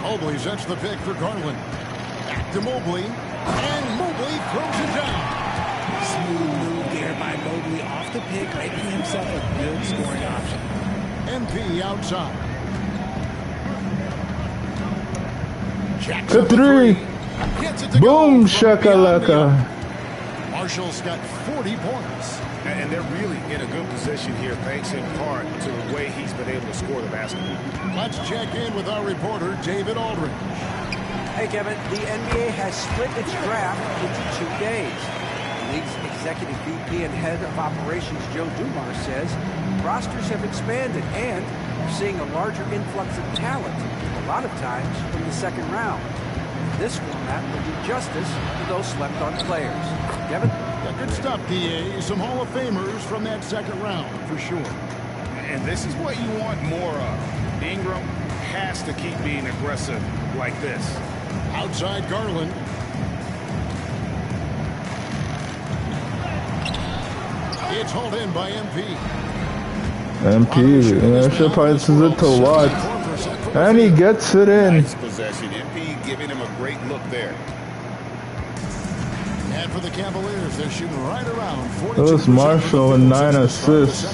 Mobley sets the pick for Garland. Back to Mobley. And Mobley throws it down. Smooth move there by Mobley off the pick, making himself a good scoring option. MP outside. The 3. Boom, shakalaka. Marshall's got 40 points. And they're really in a good position here, thanks in part to the way he's been able to score the basketball. Let's check in with our reporter, David Aldridge. Hey, Kevin, the NBA has split its draft into 2 days. The league's executive VP and head of operations, Joe Dumars, says rosters have expanded and we're seeing a larger influx of talent, a lot of times from the 2nd round. This format will do justice to those slept-on players. Kevin? Yeah, good stuff, DA. Some Hall of Famers from that 2nd round, for sure. And this is what you want more of. Ingram has to keep being aggressive like this. Outside Garland. It's hauled in by MP. MP, should passes it to Watts. And he gets it in. Nice possession. MP giving him a great look there. And for the Cavaliers, they're shooting right around 42%. That was Marshall with 9 assists.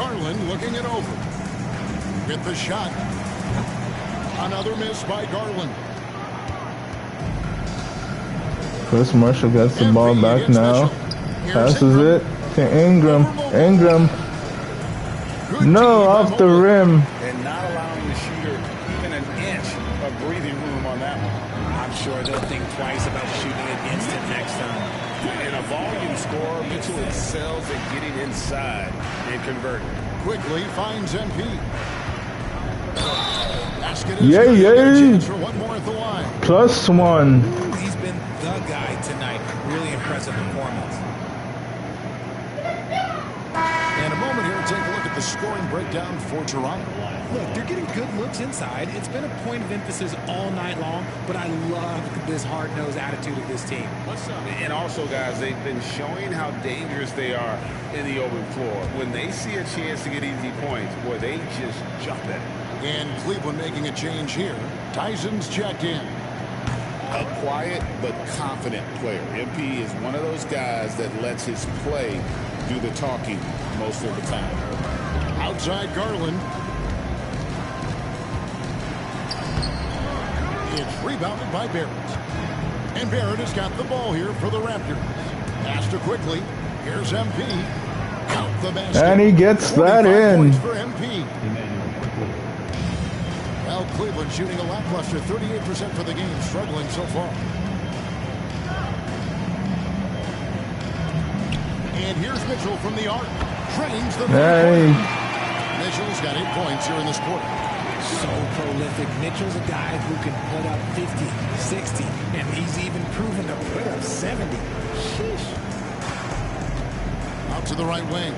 Garland looking it over. Hit the shot. Another miss by Garland. Chris Marshall gets the ball back now. Passes it to Ingram. Ingram. No, off the rim. And not allowing the shooter even an inch of breathing room on that one. I'm sure they'll think twice about shooting against it next time. And a volume scorer, Mitchell excels at getting inside and converting. Quickly finds MP. Yay! For one more at the line. +1. He's been the guy tonight. Really impressive performance. And a moment here to take a look at the scoring breakdown for Toronto. Look, they're getting good looks inside. It's been a point of emphasis all night long, but I love this hard-nosed attitude of this team. And also, guys, they've been showing how dangerous they are in the open floor. When they see a chance to get easy points, boy, they just jump at it. And Cleveland making a change here. Tyson's checked in. A quiet but confident player. MP is one of those guys that lets his play do the talking most of the time. Outside Garland. It's rebounded by Barrett. And Barrett has got the ball here for the Raptors. Pass to quickly. Here's MP. Count the basket. And he gets that in. For MP. Well, Cleveland shooting a lackluster 38% for the game, struggling so far. And here's Mitchell from the arc. Drains the Mitchell's got 8 points here in this quarter. So prolific. Mitchell's a guy who can put up 50, 60, and he's even proven to put up 70. Sheesh. Out to the right wing.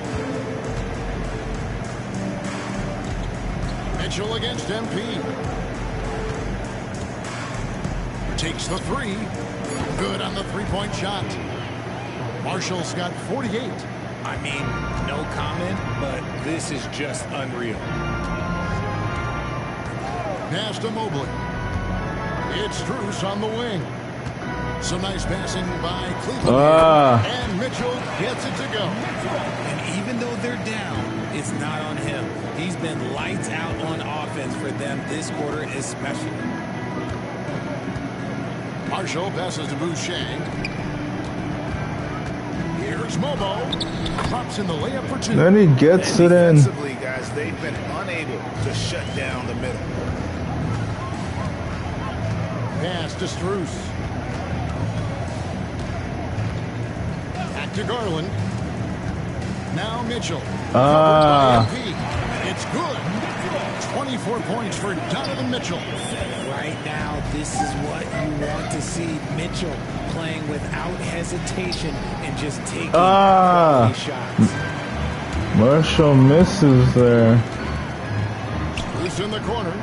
Mitchell against MP. Takes the three. Good on the three-point shot. Marshall's got 48. I mean, no comment, but this is just unreal. Pass to Mobley. It's Strus on the wing. Some nice passing by Cleveland. And Mitchell gets it to go. And even though they're down, it's not on him. He's been lights out on offense for them this quarter especially. Marshall passes to Boucher. Here's Mobo. Drops in the layup for 2. Then he gets it in. Defensively, guys, they've been unable to shut down the middle. Pass to Strus. Back to Garland. Now Mitchell. It's good. 24 points for Donovan Mitchell. Right now, this is what you want to see. Mitchell playing without hesitation and just taking quality shots. Marshall misses there. Loose in the corner.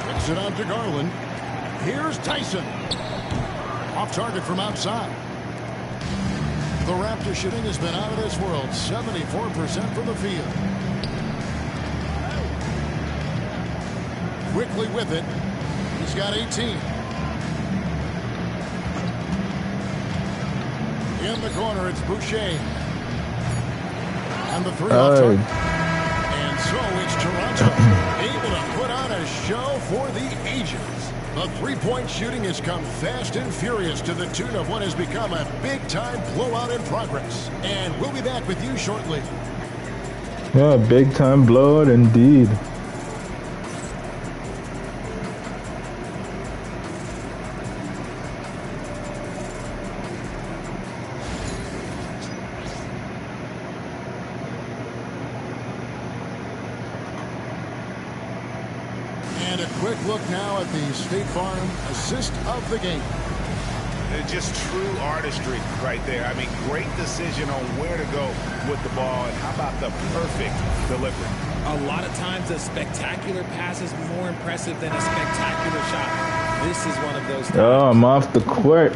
Brings it out to Garland. Here's Tyson. Off target from outside. The Raptor shooting has been out of this world. 74% from the field. Quickly with it. He's got 18. In the corner, it's Boucher. And the three off target. And so it's Toronto able to put on a show for the ages. The three-point shooting has come fast and furious to the tune of what has become a big-time blowout in progress. And we'll be back with you shortly. Yeah, big-time blowout indeed. And a quick look now at the State Farm assist of the game. Just true artistry right there. I mean, great decision on where to go with the ball, and how about the perfect delivery. A lot of times a spectacular pass is more impressive than a spectacular shot. This is one of those times. Oh, I'm off the court.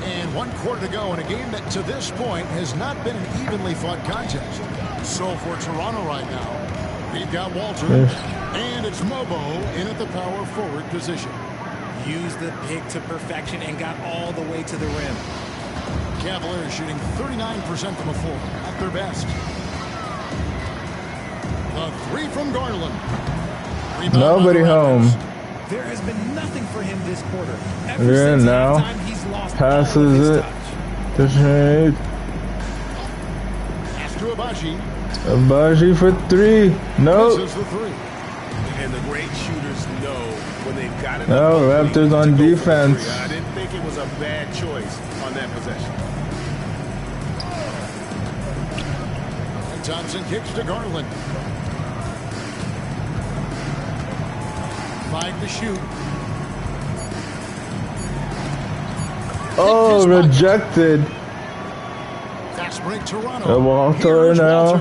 And 1 quarter to go in a game that to this point has not been an evenly fought contest. So for Toronto right now, we've got Walter. And it's Mobo in at the power forward position. used the pick to perfection and got all the way to the rim. Cavaliers shooting 39% from the floor at their best. The three from Garland. Rebound Nobody home. There has been nothing for him this quarter. Yeah, now passes it to Shade. Pass to Abaji. Abaji for three. No. This is the three. And the great shooters know when they've got it. No, Raptors on defense. I didn't think it was a bad choice on that possession. And Thompson kicks to Garland. 5 to shoot. Oh, rejected. Fast break Toronto. Walter now.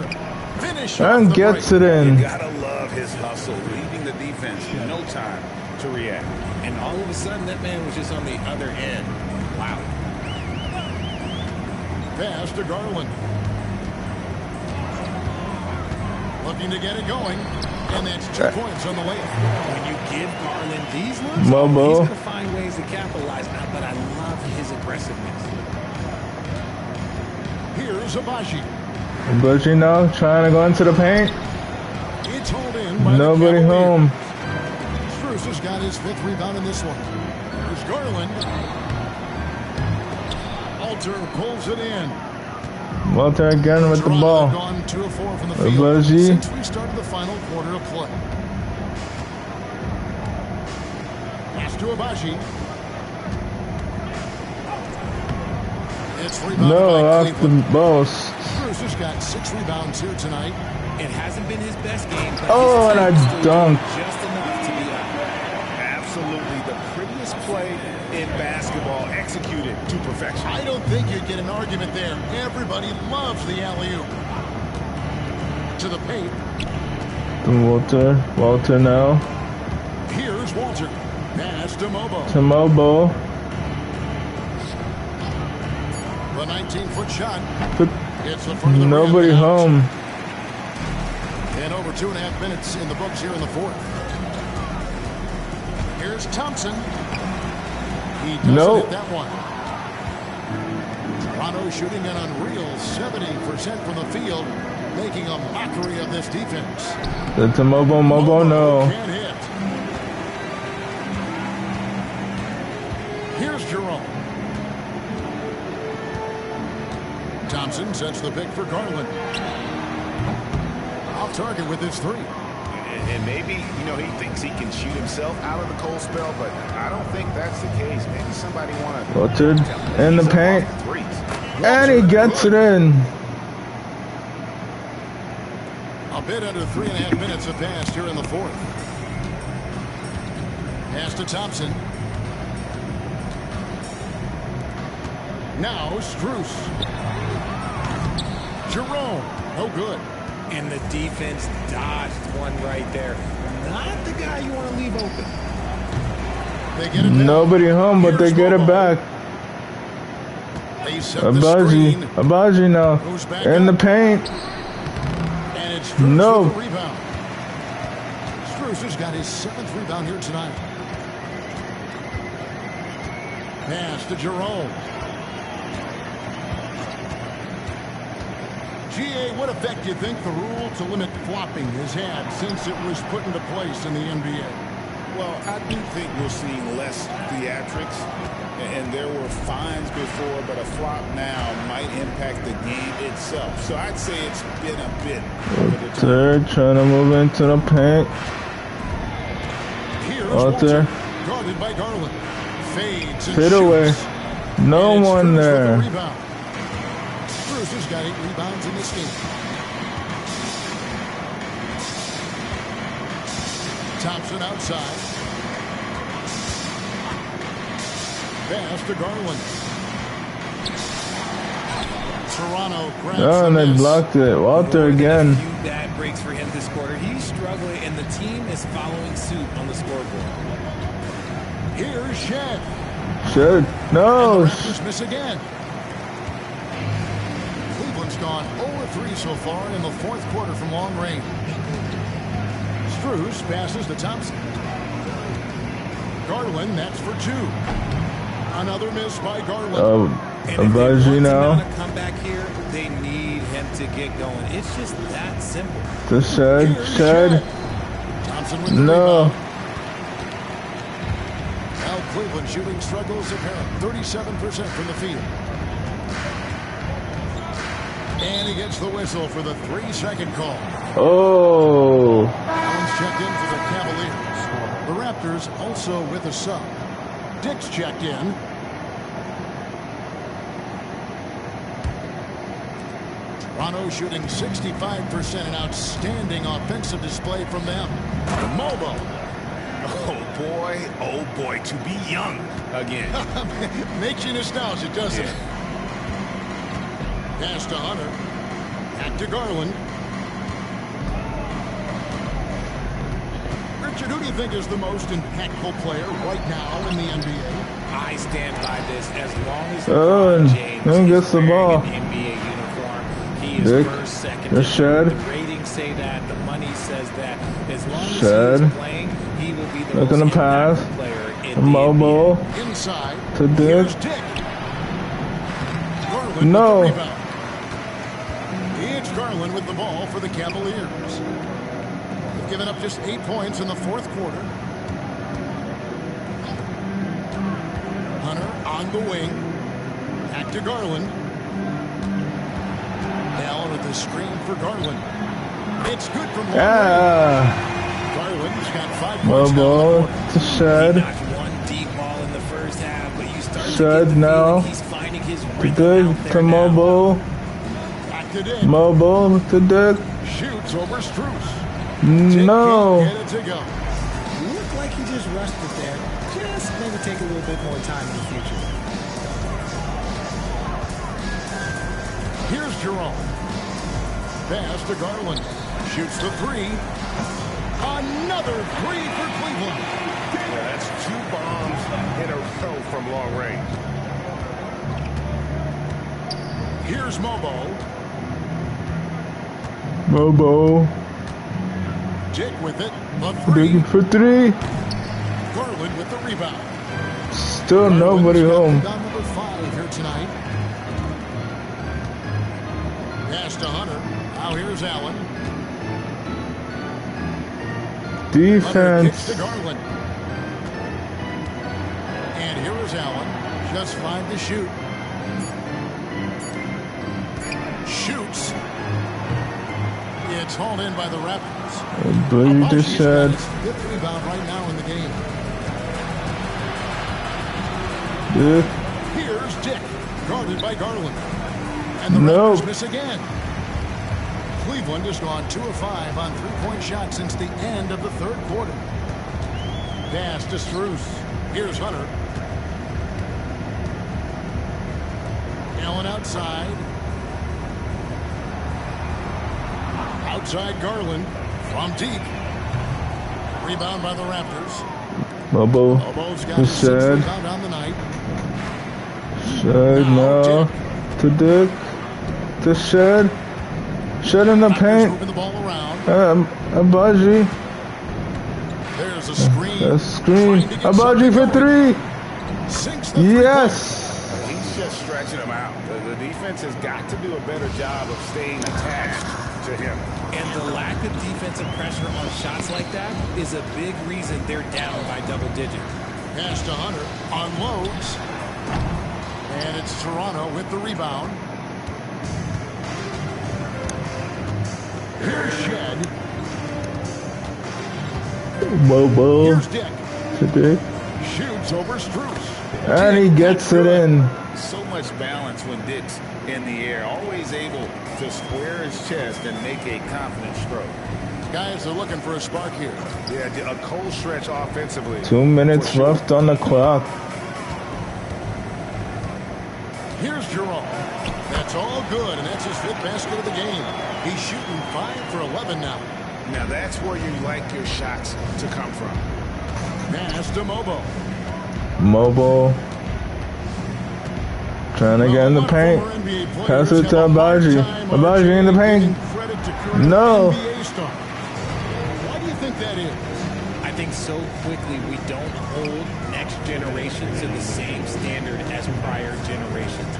And gets it in. You gotta love his hustle, leaving the defense no time to react. And all of a sudden, that man was just on the other end. Wow. Pass to Garland. Looking to get it going. And that's 2 points on the layup. When you give Garland these looks, he's Mobo. going to find ways to capitalize. But I love his aggressiveness. Here's Abaji. Abaji now trying to go into the paint. It's hauled in by Nobody the home. Strus has got his 5th rebound in this one. Here's Garland. Alter pulls it in. Walter again with the Toronto ball. Gone 2 of 4 from the field Abaji. since we started the final quarter of play. Pass to Abaji. It's rebounded No, by off the Cleveland. boss. Strus has got 6 rebounds here tonight. It hasn't been his best game. But Oh, and I dunked. just enough to be up. Absolutely the prettiest play in basketball, executed to perfection. I don't think you'd get an argument there. Everybody loves the alley-oop. To the paint. Walter now. Here's Walter. Pass to Mobo. To Mobo. The 19-foot shot. But It's the front of the nobody rim. home. And over 2.5 minutes in the books here in the fourth. Here's Thompson. He doesn't hit that one. Toronto shooting an unreal 70% from the field, making a mockery of this defense. To Mobo. Mobo, no. Can't hit. Here's Jerome. Thompson sets the pick for Garland. Off target with his 3. And maybe, he thinks he can shoot himself out of the cold spell, but I don't think that's the case. Maybe somebody want to... Walter in the paint. And he gets it in. A bit under 3.5 minutes have passed here in the fourth. Pass to Thompson. Now Strus. Jerome. No good. And the defense dodged one right there. Not the guy you want to leave open. They get it back. Nobody home, but they get it back. They set the screen. Abaji now. In the paint. And it's Strus No. with the rebound. Strus has got his 7th rebound here tonight. Pass to Jerome. GA, what effect do you think the rule to limit flopping has had since it was put into place in the NBA? Well, I do think we're seeing less theatrics, and there were fines before, but a flop now might impact the game itself. So I'd say it's been a bit of a They're trying to move into the paint. Here's Walter. Guarded by Garland. Fades and Fit away. shoots. No And it's one Strus with the there. rebound. Strus has got 8 rebounds in this game. Thompson outside. Pass to Garland. Toronto grabs Oh, and the they miss. blocked it. Walter again. A few bad breaks for him this quarter. He's struggling, and the team is following suit on the scoreboard. Here's Shed. Should. No. And the Raptors miss again. Cleveland's gone 0-3 so far in the fourth quarter from long range. Strus passes to Thompson. Garland, that's for 2. Another miss by Garland. Oh, Abaji now. Come back here, they need him to get going. It's just that simple. The shed. Thompson with the No. rebound. Now Cleveland shooting struggles apparent. 37% from the field. And he gets the whistle for the 3-second call. Oh. Allen's checked in for the Cavaliers. The Raptors also with a sub. Dick's checked in. Toronto shooting 65%, an outstanding offensive display from them. Mobo. Oh boy, to be young again. Makes you nostalgic, doesn't it? Pass to Hunter. Back to Garland. Richard, who do you think is the most impactful player right now in the NBA? I stand by this as long as Oh, LeBron James and gets is the wearing ball. an NBA uniform. He is Dick, first, second. the shed. The ratings say that. The money says that. As long as Shed. he is playing, he will be the Looking most to pass. impactful player in the Mobile. NBA. Inside. To Dick. Here's Dick. Garland No. with the rebound. It's Garland with the ball for the Cavaliers. They've given up just 8 points in the 4th quarter. Hunter on the wing. Back to Garland. Allen with the screen for Garland. It's good from long range. Garland's got 5 points now in the Mobile. quarter. To shed. Not one deep ball in the first half, but you start to Shed get the now. feeling he's finding his To rhythm Dick. out To there now. Mobile. Back to Dick. Mobile. To Dick. Shoots over Strus. No. Get it to go. Looked like he just rushed it there. Just maybe take a little bit more time in the future. Here's Jerome. Pass to Garland. Shoots the 3. Another 3 for Cleveland. Yeah, that's 2 bombs in a row from long range. Here's Mobo. Mobile. Dick with it. The 3. Big for 3. Garland with the rebound. Still nobody home. Down number 5 here tonight. Pass to Hunter. Now here's Allen. Hunter kicks Defense. to Garland. And here is Allen. Just 5 to shoot. Shoots. It's hauled in by the Raptors. Blue to shed. 5th rebound right now in the game. Dick. Here's Dick, guarded by Garland. And the No. Raptors miss again. Cleveland has gone 2 of 5 on 3-point shots since the end of the 3rd quarter. Pass to Strus. Here's Hunter. Allen outside. Outside Garland from deep. Rebound by the Raptors. Mobile. Mobo's got To his 6th shed. rebound on the night. Shed now. To Dick. To shed. Shed in the Raptors paint. moving the ball around. Abaji. There's a screen. A screen. Trying to get Abaji for something 3. Sinks the Yes. He's just stretching them out. The defense has got to do a better job of staying attached to him. And the lack of defensive pressure on shots like that is a big reason they're down by double digits. Pass to Hunter. Unloads. And it's Toronto with the rebound. Here's Shed. Mobile. Here's Dick. To Dick. Shoots over Strus. And he gets it in. So much balance when Dick's in the air. Always able to square his chest and make a confident stroke. Guys are looking for a spark here. Yeah, a cold stretch offensively. 2 minutes For sure. left on the clock. Here's Jerome. That's all good, and that's his 5th basket of the game. He's shooting 5 for 11 now. Now that's where you like your shots to come from. Pass to Mobo. Mobile. Trying to get in the paint. Pass it to Abaji. Abaji in the paint. No. Why do you think that is? I think so quickly we don't hold next generations to the same standard as prior generations.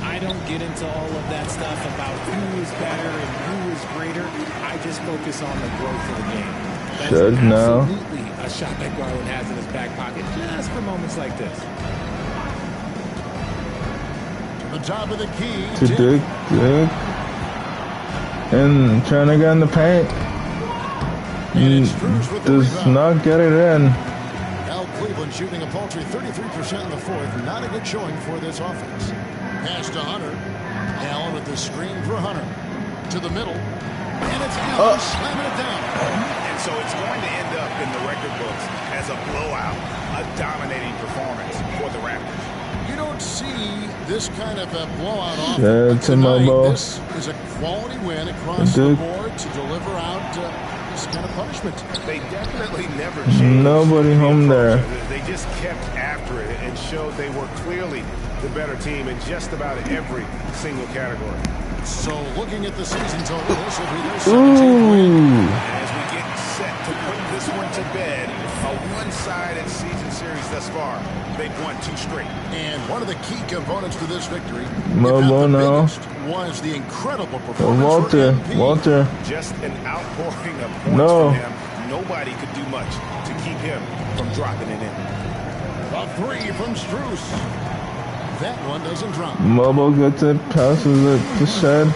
I don't get into all of that stuff about who is better and who is greater. I just focus on the growth of the game. That's absolutely a shot that Garland has in his back pocket just for moments like this. To the top of the key. To Dick. And trying to get in the paint. Does not get it in. Al Cleveland shooting a paltry 33% in the fourth. Not a good showing for this offense. Pass to Hunter. Allen with the screen for Hunter. To the middle. And it's Allen slamming it down. And so it's going to end up in the record books as a blowout, a dominating performance for the Raptors. You don't see this kind of a blowout offense tonight. This is a quality win across the board to deliver out this kind of punishment. They definitely never changed. Nobody home there. They just kept after it and showed they were clearly the better team in just about every single category. So looking at the season total, this will be their 17th win. As we get set to put this one to bed, a one-sided season series thus far. They've won 2 straight. And one of the key components to this victory, was the incredible performance from Walter. Just an outpouring of points from him. Nobody could do much to keep him from dropping it in. A 3 from Strus. That one doesn't drop. Mobo gets it, passes it to Shed.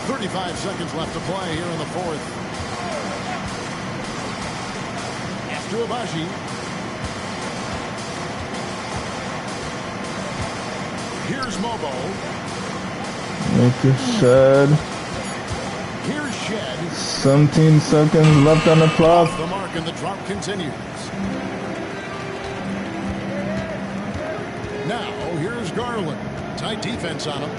35 seconds left to play here in the fourth. After Abaji. Here's Mobo. Make it Shed. Here's Shed. 17 seconds left on the clock. Off the mark and the drop continues. Now, here's Garland. Tight defense on him.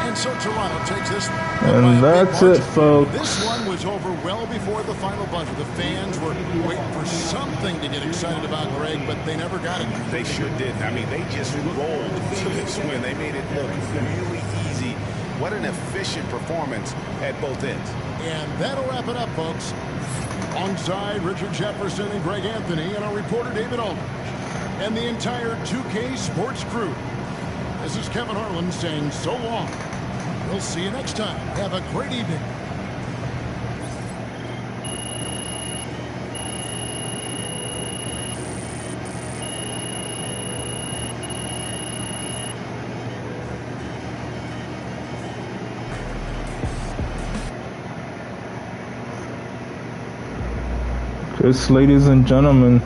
And so Toronto takes this one. And that's it, folks. This one was over well before the final buzzer. The fans were waiting for something to get excited about, Greg, but they never got it. They sure didn't. I mean, they just rolled to this win. They made it look really easy. What an efficient performance at both ends. And that'll wrap it up, folks. Alongside Richard Jefferson and Greg Anthony and our reporter David Aldridge and the entire 2K Sports crew. This is Kevin Harlan saying so long. We'll see you next time. Have a great evening. Yes, ladies and gentlemen,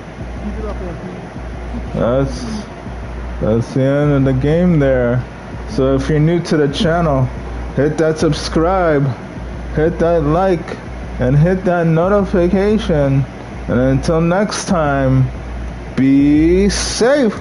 that's the end of the game there. So if you're new to the channel, hit that subscribe, hit that like, and hit that notification. And until next time, be safe.